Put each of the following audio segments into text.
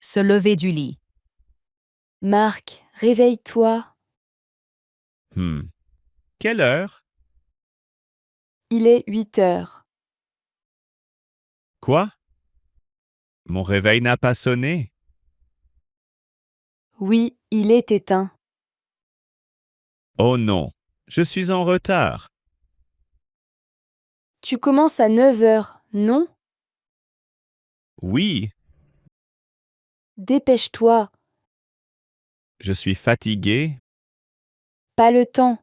Se lever du lit. Marc, réveille-toi. Quelle heure? Il est 8 heures. Quoi? Mon réveil n'a pas sonné? Oui, il est éteint. Oh non, je suis en retard. Tu commences à 9 heures, non? Oui, Dépêche-toi. je suis fatigué. Pas le temps.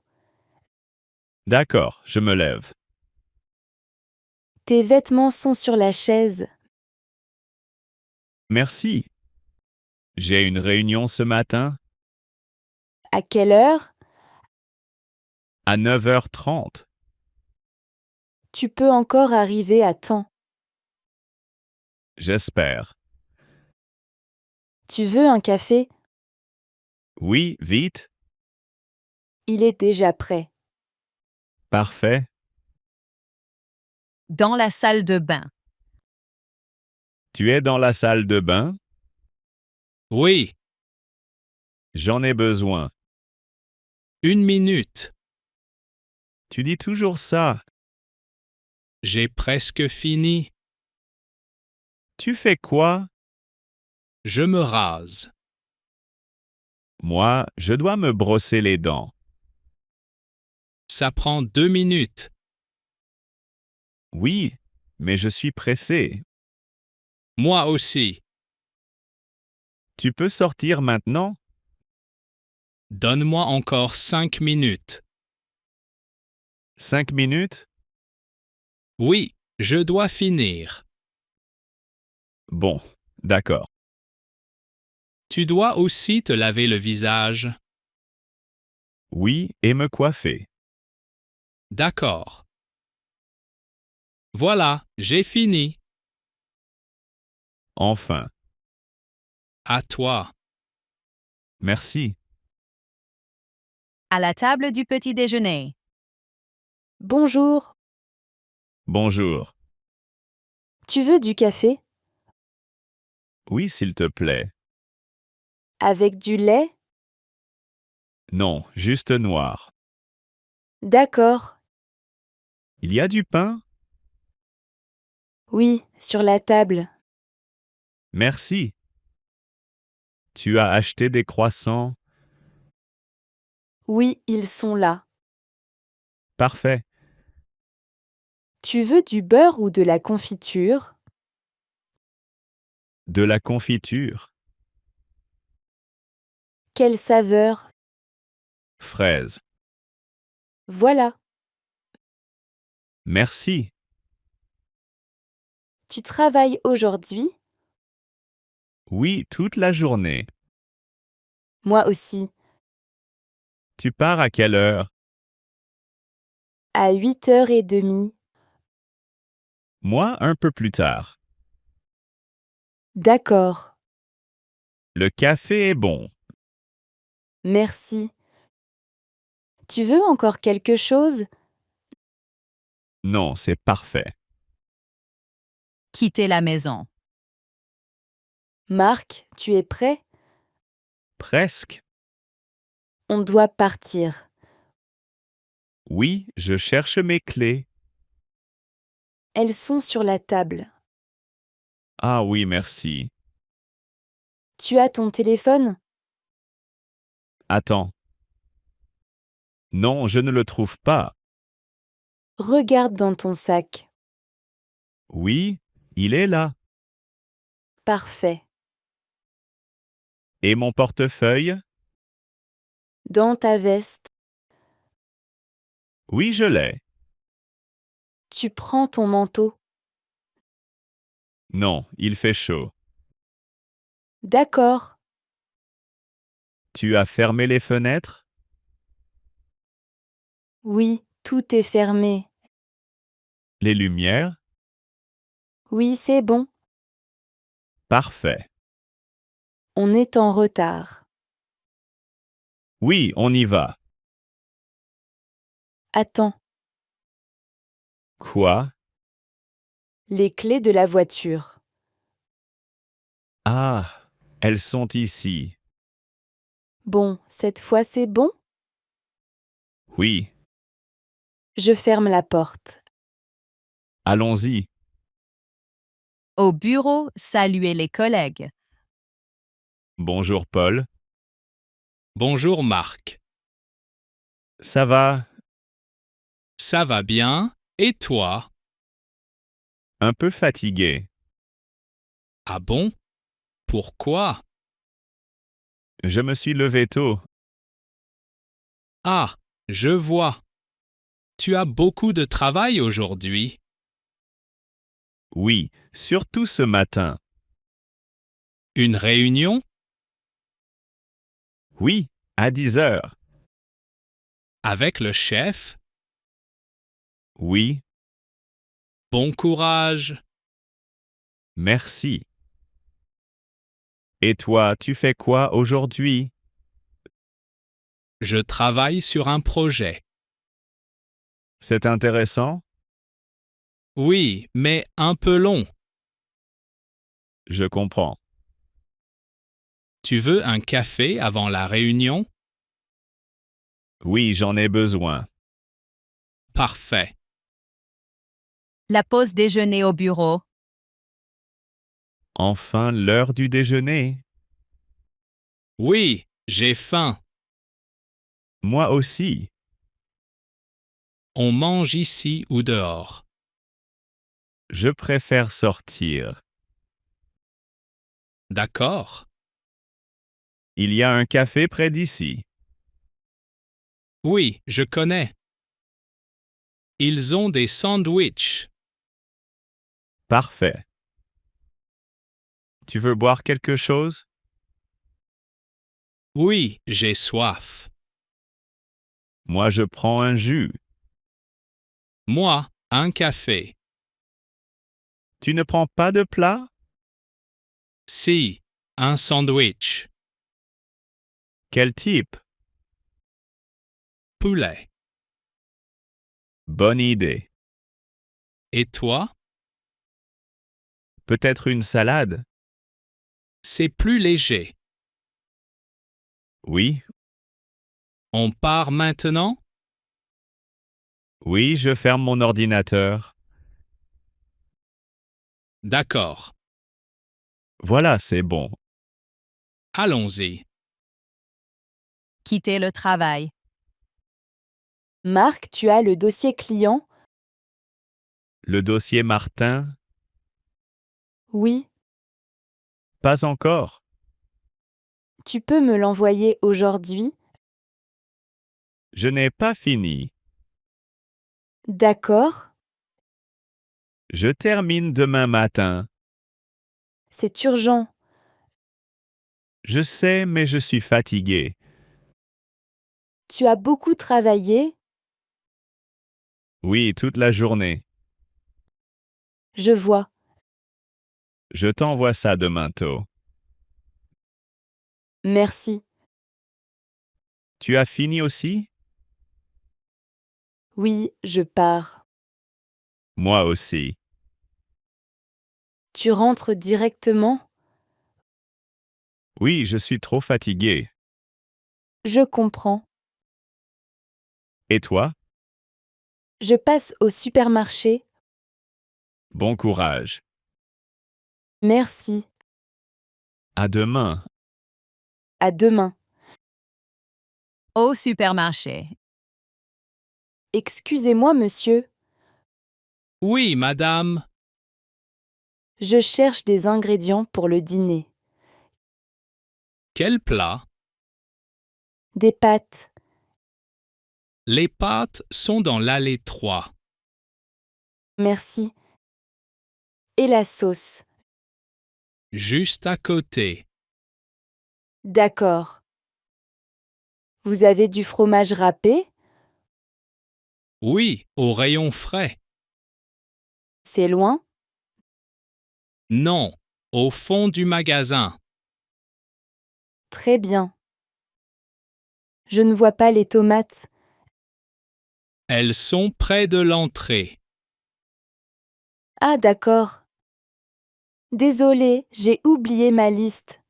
D'accord, je me lève. Tes vêtements sont sur la chaise. Merci. J'ai une réunion ce matin À quelle heure? à 9h30. Tu peux encore arriver à temps. J'espère. Tu veux un café? Oui, vite. Il est déjà prêt. Parfait. Dans la salle de bain. Tu es dans la salle de bain? Oui, J'en ai besoin. 1 minute. Tu dis toujours ça. J'ai presque fini. Tu fais quoi? Je me rase. Moi, je dois me brosser les dents. Ça prend 2 minutes. Oui, mais je suis pressé. Moi aussi. Tu peux sortir maintenant? Donne-moi encore 5 minutes. 5 minutes? Oui, je dois finir. Bon, d'accord. Tu dois aussi te laver le visage. Oui, et me coiffer. D'accord. Voilà, j'ai fini. Enfin, À toi. merci. À la table du petit déjeuner. Bonjour. Bonjour. Tu veux du café? Oui, s'il te plaît. Avec du lait? Non, juste noir. D'accord. Il y a du pain? Oui, sur la table. Merci. Tu as acheté des croissants? Oui, ils sont là. Parfait. Tu veux du beurre ou de la confiture? De la confiture? Quelle saveur? Fraise. Voilà. Merci. Tu travailles aujourd'hui? Oui, toute la journée. Moi aussi. Tu pars à quelle heure? À 8h30. Moi, un peu plus tard. D'accord. Le café est bon. Merci. Tu veux encore quelque chose? Non, c'est parfait. Quitter la maison. Marc, tu es prêt? Presque. On doit partir. Oui, je cherche mes clés. Elles sont sur la table. Ah oui, merci. Tu as ton téléphone? Attends. Non, je ne le trouve pas. Regarde dans ton sac. Oui, il est là. Parfait. Et mon portefeuille? Dans ta veste. Oui, je l'ai. Tu prends ton manteau. Non, il fait chaud. D'accord. Tu as fermé les fenêtres? Oui, tout est fermé. Les lumières? Oui, c'est bon. Parfait. On est en retard. Oui, on y va. Attends. Quoi? Les clés de la voiture. Ah, Elles sont ici. Bon, cette fois c'est bon? Oui, Je ferme la porte. allons-y. Au bureau, saluez les collègues. Bonjour Paul. Bonjour Marc. Ça va? Ça va bien? Et toi? Un peu fatigué. Ah bon? Pourquoi? Je me suis levé tôt. Ah, je vois. Tu as beaucoup de travail aujourd'hui. Oui, surtout ce matin. Une réunion? Oui, à 10 heures. Avec le chef? Oui, Bon courage. merci. Et toi, tu fais quoi aujourd'hui? Je travaille sur un projet. C'est intéressant? Oui, mais un peu long. Je comprends. Tu veux un café avant la réunion? Oui, j'en ai besoin. Parfait. La pause déjeuner au bureau. Enfin, l'heure du déjeuner. Oui, j'ai faim. Moi aussi. On mange ici ou dehors? Je préfère sortir. D'accord. Il y a un café près d'ici. Oui, je connais. Ils ont des sandwichs. Parfait. Tu veux boire quelque chose? Oui, j'ai soif. Moi, je prends un jus. Moi, un café. Tu ne prends pas de plat? Si, un sandwich. Quel type? Poulet. Bonne idée. Et toi? Peut-être une salade? C'est plus léger. Oui, On part maintenant? oui, je ferme mon ordinateur. D'accord. Voilà, c'est bon. Allons-y. Quittez le travail. Marc, tu as le dossier client? Le dossier Martin? Oui. Pas encore. Tu peux me l'envoyer aujourd'hui? Je n'ai pas fini. D'accord. Je termine demain matin. C'est urgent. Je sais, mais je suis fatigué. Tu as beaucoup travaillé? Oui, toute la journée. Je vois. Je t'envoie ça demain tôt. Merci. Tu as fini aussi? Oui, je pars. Moi aussi. Tu rentres directement? Oui, je suis trop fatigué. Je comprends. Et toi? Je passe au supermarché. Bon courage. Merci. À demain. À demain. Au supermarché. Excusez-moi, monsieur. Oui, madame. Je cherche des ingrédients pour le dîner. Quel plat? Des pâtes. Les pâtes sont dans l'allée 3. Merci. Et la sauce. Juste à côté. D'accord. Vous avez du fromage râpé? Oui, au rayon frais. C'est loin? Non, au fond du magasin. Très bien. Je ne vois pas les tomates. Elles sont près de l'entrée. Ah, d'accord. Désolée, j'ai oublié ma liste.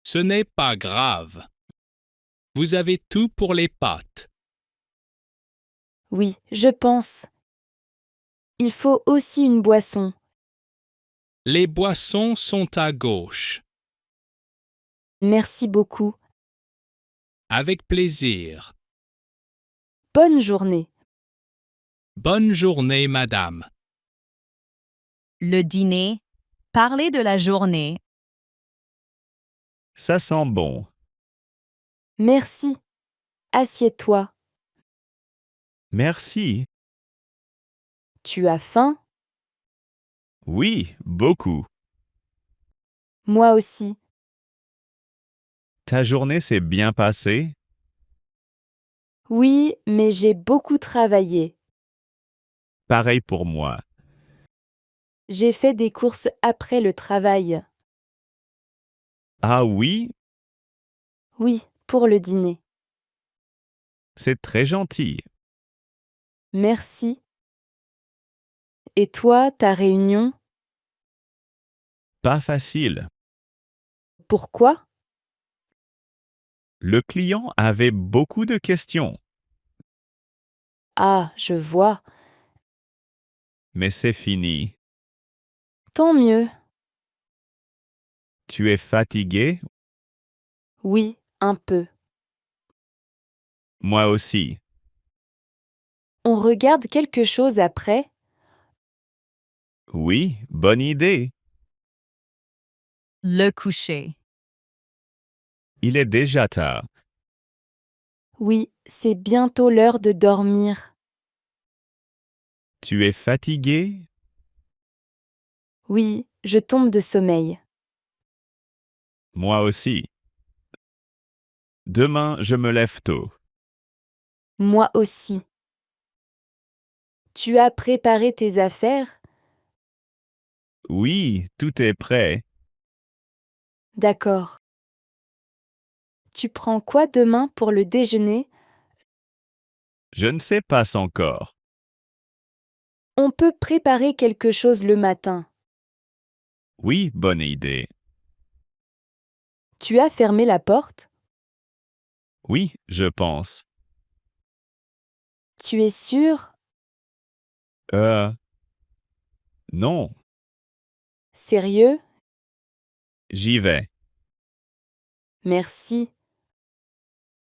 Ce n'est pas grave. Vous avez tout pour les pâtes. Oui, je pense. Il faut aussi une boisson. Les boissons sont à gauche. Merci beaucoup. Avec plaisir. Bonne journée. Bonne journée, madame. Le dîner. Parler de la journée. Ça sent bon. Merci. Assieds-toi. Merci. Tu as faim? Oui, beaucoup. Moi aussi. Ta journée s'est bien passée? Oui, mais j'ai beaucoup travaillé. Pareil pour moi. J'ai fait des courses après le travail. Ah oui, Oui, pour le dîner. c'est très gentil. Merci. Et toi, ta réunion? Pas facile. Pourquoi? Le client avait beaucoup de questions, Ah, je vois. mais c'est fini. Tant mieux. Tu es fatigué? Oui, un peu. Moi aussi. On regarde quelque chose après? Oui, bonne idée. Le coucher. Il est déjà tard. Oui, c'est bientôt l'heure de dormir. Tu es fatigué? Oui, je tombe de sommeil. Moi aussi. Demain, je me lève tôt. Moi aussi. Tu as préparé tes affaires? Oui, tout est prêt. D'accord. Tu prends quoi demain pour le déjeuner? Je ne sais pas encore. On peut préparer quelque chose le matin. Oui, bonne idée. Tu as fermé la porte? Oui, je pense. Tu es sûr? Non, Sérieux? j'y vais. Merci.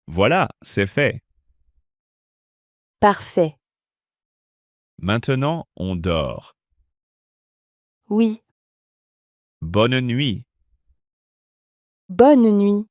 Voilà, c'est fait. Parfait. Maintenant, on dort. Oui. Bonne nuit. Bonne nuit.